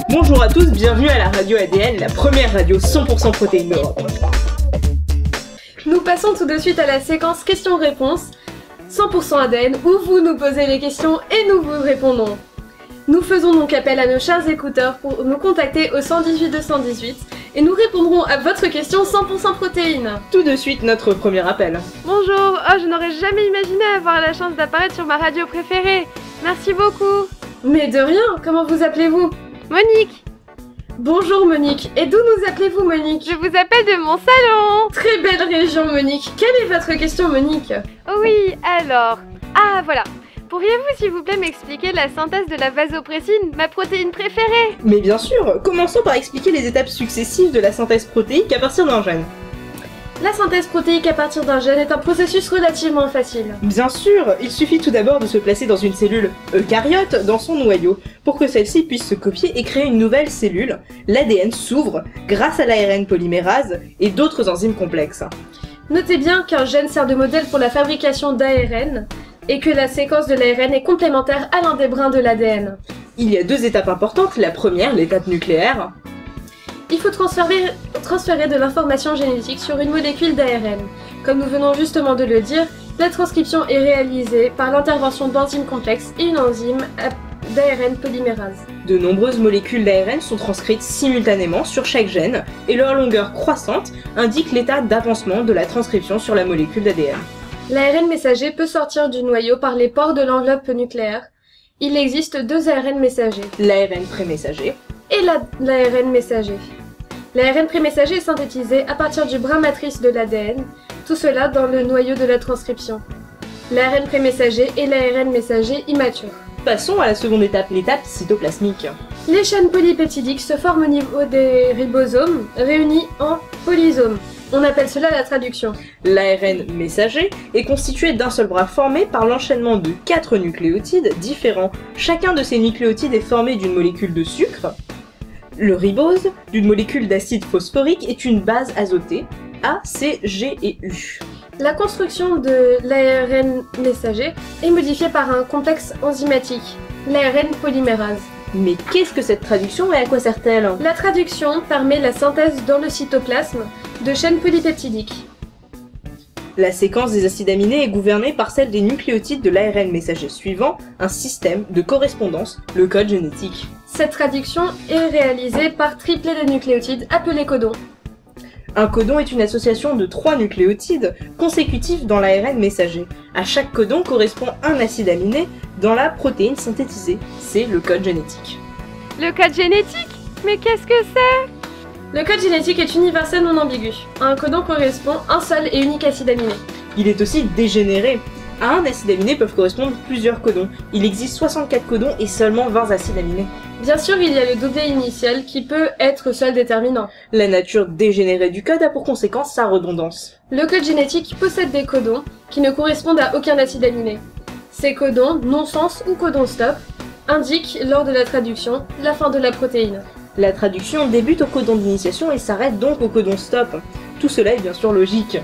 Bonjour à tous, bienvenue à la radio ADN, la première radio 100% protéines d'Europe. Nous passons tout de suite à la séquence questions-réponses 100% ADN où vous nous posez les questions et nous vous répondons. Nous faisons donc appel à nos chers écouteurs pour nous contacter au 118 218 et nous répondrons à votre question 100% protéines. Tout de suite, notre premier appel. Bonjour, oh je n'aurais jamais imaginé avoir la chance d'apparaître sur ma radio préférée. Merci beaucoup. Mais de rien, comment vous appelez-vous? Monique. Bonjour Monique, et d'où nous appelez-vous Monique? Je vous appelle de mon salon. Très belle région Monique, quelle est votre question Monique? Oh oui, alors... Ah voilà. Pourriez-vous s'il vous plaît m'expliquer la synthèse de la vasopressine, ma protéine préférée? Mais bien sûr, commençons par expliquer les étapes successives de la synthèse protéique à partir d'un gène. La synthèse protéique à partir d'un gène est un processus relativement facile. Bien sûr, il suffit tout d'abord de se placer dans une cellule eucaryote dans son noyau pour que celle-ci puisse se copier et créer une nouvelle cellule. L'ADN s'ouvre grâce à l'ARN polymérase et d'autres enzymes complexes. Notez bien qu'un gène sert de modèle pour la fabrication d'ARN et que la séquence de l'ARN est complémentaire à l'un des brins de l'ADN. Il y a deux étapes importantes. La première, l'étape nucléaire. Il faut transférer de l'information génétique sur une molécule d'ARN. Comme nous venons justement de le dire, la transcription est réalisée par l'intervention d'enzymes complexes et une enzyme d'ARN polymérase. De nombreuses molécules d'ARN sont transcrites simultanément sur chaque gène et leur longueur croissante indique l'état d'avancement de la transcription sur la molécule d'ADN. L'ARN messager peut sortir du noyau par les pores de l'enveloppe nucléaire. Il existe deux ARN messagers. L'ARN prémessager et l'ARN messager. L'ARN prémessager est synthétisé à partir du brin matrice de l'ADN, tout cela dans le noyau de la transcription. L'ARN prémessager et l'ARN messager immature. Passons à la seconde étape, l'étape cytoplasmique. Les chaînes polypeptidiques se forment au niveau des ribosomes, réunis en polysomes. On appelle cela la traduction. L'ARN messager est constitué d'un seul bras formé par l'enchaînement de 4 nucléotides différents. Chacun de ces nucléotides est formé d'une molécule de sucre. Le ribose, d'une molécule d'acide phosphorique, est une base azotée, A, C, G et U. La construction de l'ARN messager est modifiée par un complexe enzymatique, l'ARN polymérase. Mais qu'est-ce que cette traduction et à quoi sert-elle? La traduction permet la synthèse dans le cytoplasme de chaînes polypeptidiques. La séquence des acides aminés est gouvernée par celle des nucléotides de l'ARN messager suivant un système de correspondance, le code génétique. Cette traduction est réalisée par triplet de nucléotides appelé codon. Un codon est une association de 3 nucléotides consécutifs dans l'ARN messager. À chaque codon correspond un acide aminé dans la protéine synthétisée. C'est le code génétique. Le code génétique? Mais qu'est-ce que c'est? Le code génétique est universel non ambigu. À un codon correspond un seul et unique acide aminé. Il est aussi dégénéré. À un acide aminé peuvent correspondre plusieurs codons. Il existe 64 codons et seulement 20 acides aminés. Bien sûr, il y a le doublet initial qui peut être seul déterminant. La nature dégénérée du code a pour conséquence sa redondance. Le code génétique possède des codons qui ne correspondent à aucun acide aminé. Ces codons, non-sens ou codon stop, indiquent lors de la traduction la fin de la protéine. La traduction débute au codon d'initiation et s'arrête donc au codon stop. Tout cela est bien sûr logique.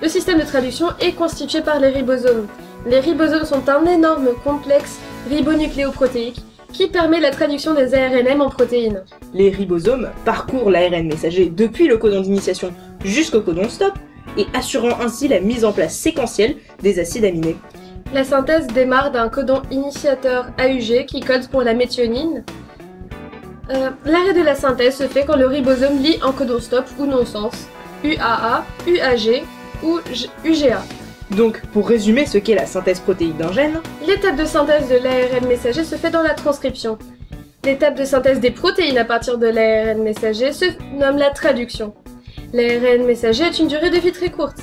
Le système de traduction est constitué par les ribosomes. Les ribosomes sont un énorme complexe ribonucléoprotéique qui permet la traduction des ARNM en protéines. Les ribosomes parcourent l'ARN messager depuis le codon d'initiation jusqu'au codon stop et assurant ainsi la mise en place séquentielle des acides aminés. La synthèse démarre d'un codon initiateur AUG qui code pour la méthionine. L'arrêt de la synthèse se fait quand le ribosome lit en codon stop ou non-sens, UAA, UAG ou UGA. Donc, pour résumer ce qu'est la synthèse protéique d'un gène, l'étape de synthèse de l'ARN messager se fait dans la transcription. L'étape de synthèse des protéines à partir de l'ARN messager se nomme la traduction. L'ARN messager a une durée de vie très courte.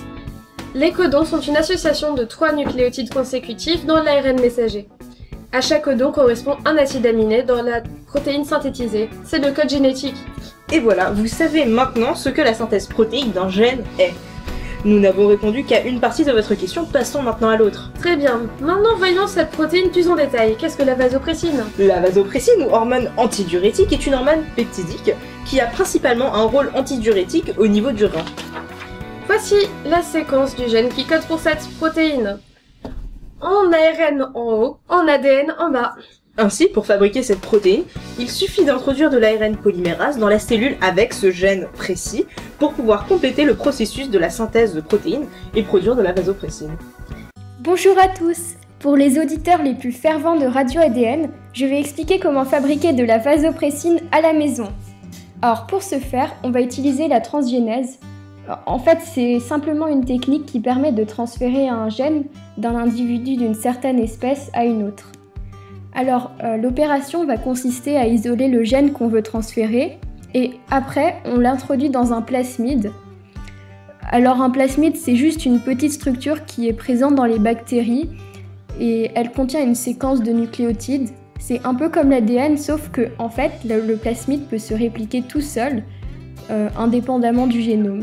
Les codons sont une association de 3 nucléotides consécutifs dans l'ARN messager. À chaque codon correspond un acide aminé dans la protéine synthétisée. C'est le code génétique. Et voilà, vous savez maintenant ce que la synthèse protéique d'un gène est. Nous n'avons répondu qu'à une partie de votre question, passons maintenant à l'autre. Très bien, maintenant voyons cette protéine plus en détail. Qu'est-ce que la vasopressine? La vasopressine, ou hormone antidiurétique, est une hormone peptidique qui a principalement un rôle antidiurétique au niveau du rein. Voici la séquence du gène qui code pour cette protéine. En ARN en haut, en ADN en bas. Ainsi, pour fabriquer cette protéine, il suffit d'introduire de l'ARN polymérase dans la cellule avec ce gène précis pour pouvoir compléter le processus de la synthèse de protéines et produire de la vasopressine. Bonjour à tous! Pour les auditeurs les plus fervents de Radio ADN, je vais expliquer comment fabriquer de la vasopressine à la maison. Alors pour ce faire, on va utiliser la transgénèse. En fait, c'est simplement une technique qui permet de transférer un gène d'un individu d'une certaine espèce à une autre. Alors, l'opération va consister à isoler le gène qu'on veut transférer et après, on l'introduit dans un plasmide. Alors, un plasmide, c'est juste une petite structure qui est présente dans les bactéries et elle contient une séquence de nucléotides. C'est un peu comme l'ADN, sauf que, en fait, le plasmide peut se répliquer tout seul, indépendamment du génome.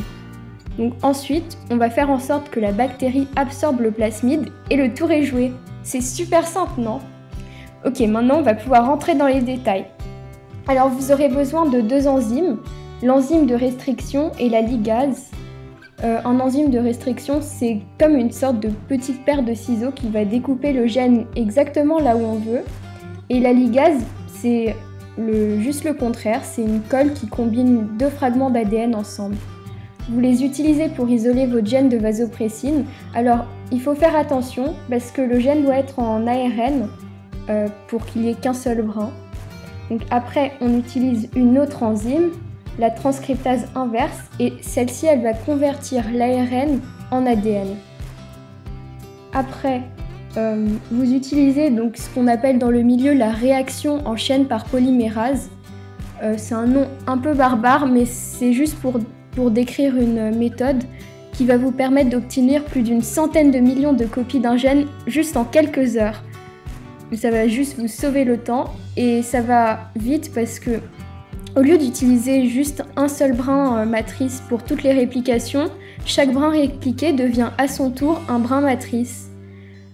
Donc ensuite, on va faire en sorte que la bactérie absorbe le plasmide et le tour est joué. C'est super simple, non ? Ok, maintenant on va pouvoir rentrer dans les détails. Alors vous aurez besoin de 2 enzymes, l'enzyme de restriction et la ligase. Un enzyme de restriction, c'est comme une sorte de petite paire de ciseaux qui va découper le gène exactement là où on veut. Et la ligase, c'est juste le contraire, c'est une colle qui combine 2 fragments d'ADN ensemble. Vous les utilisez pour isoler votre gène de vasopressine. Alors il faut faire attention parce que le gène doit être en ARN, pour qu'il n'y ait qu'un seul brin. Donc après, on utilise une autre enzyme, la transcriptase inverse, et celle-ci, elle va convertir l'ARN en ADN. Après, vous utilisez donc ce qu'on appelle dans le milieu la réaction en chaîne par polymérase. C'est un nom un peu barbare, mais c'est juste pour décrire une méthode qui va vous permettre d'obtenir plus d'une centaine de millions de copies d'un gène juste en quelques heures. Ça va juste vous sauver le temps et ça va vite parce que au lieu d'utiliser juste un seul brin matrice pour toutes les réplications, chaque brin répliqué devient à son tour un brin matrice.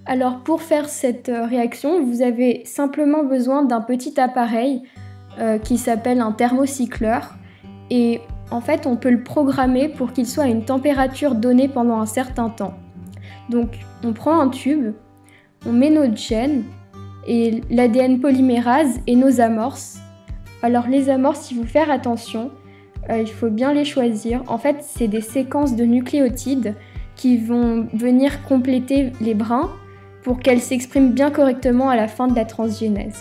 Alors pour faire cette réaction, vous avez simplement besoin d'un petit appareil qui s'appelle un thermocycleur et en fait on peut le programmer pour qu'il soit à une température donnée pendant un certain temps. Donc on prend un tube, on met notre gène et l'ADN polymérase et nos amorces. Alors les amorces, il faut faire attention, il faut bien les choisir. En fait, c'est des séquences de nucléotides qui vont venir compléter les brins pour qu'elles s'expriment bien correctement à la fin de la transgénèse.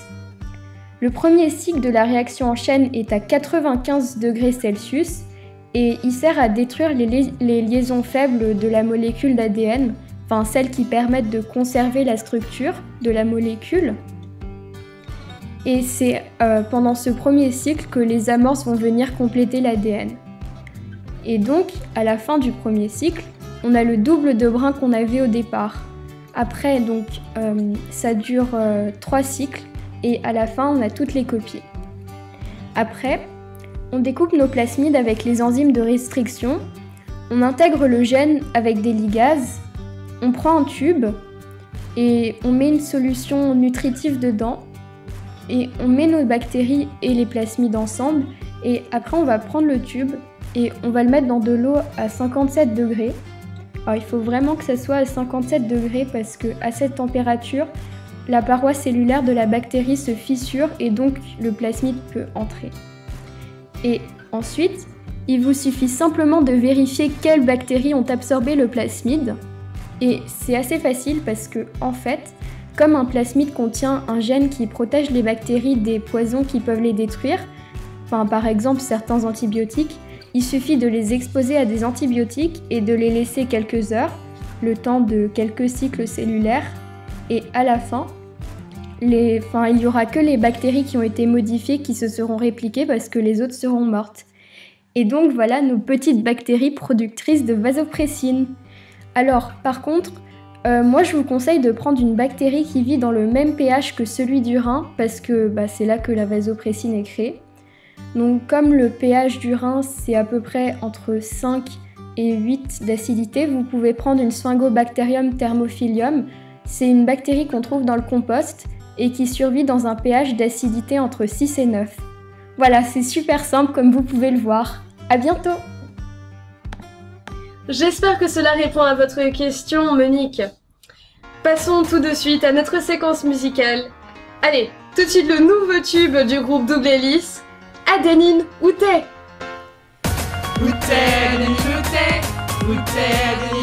Le premier cycle de la réaction en chaîne est à 95 degrés Celsius et il sert à détruire les liaisons faibles de la molécule d'ADN, enfin celles qui permettent de conserver la structure de la molécule. Et c'est pendant ce premier cycle que les amorces vont venir compléter l'ADN. Et donc, à la fin du premier cycle, on a le double de brins qu'on avait au départ. Après, donc, ça dure 3 cycles et à la fin, on a toutes les copies. Après, on découpe nos plasmides avec les enzymes de restriction, on intègre le gène avec des ligases. On prend un tube et on met une solution nutritive dedans et on met nos bactéries et les plasmides ensemble et après on va prendre le tube et on va le mettre dans de l'eau à 57 degrés. Alors il faut vraiment que ça soit à 57 degrés parce que à cette température, la paroi cellulaire de la bactérie se fissure et donc le plasmide peut entrer. Et ensuite, il vous suffit simplement de vérifier quelles bactéries ont absorbé le plasmide. Et c'est assez facile parce que, en fait, comme un plasmide contient un gène qui protège les bactéries des poisons qui peuvent les détruire, par exemple certains antibiotiques, il suffit de les exposer à des antibiotiques et de les laisser quelques heures, le temps de quelques cycles cellulaires, et à la fin, il n'y aura que les bactéries qui ont été modifiées qui se seront répliquées parce que les autres seront mortes. Et donc voilà nos petites bactéries productrices de vasopressine. Alors, par contre, moi je vous conseille de prendre une bactérie qui vit dans le même pH que celui du rein parce que c'est là que la vasopressine est créée. Donc comme le pH du rein c'est à peu près entre 5 et 8 d'acidité, vous pouvez prendre une Sphingobacterium thermophilium. C'est une bactérie qu'on trouve dans le compost et qui survit dans un pH d'acidité entre 6 et 9. Voilà, c'est super simple comme vous pouvez le voir. À bientôt! J'espère que cela répond à votre question, Monique. Passons tout de suite à notre séquence musicale. Allez, Tout de suite le nouveau tube du groupe Double Hélice, Adénine ou thé. Où t'es, Adeline, où t'es,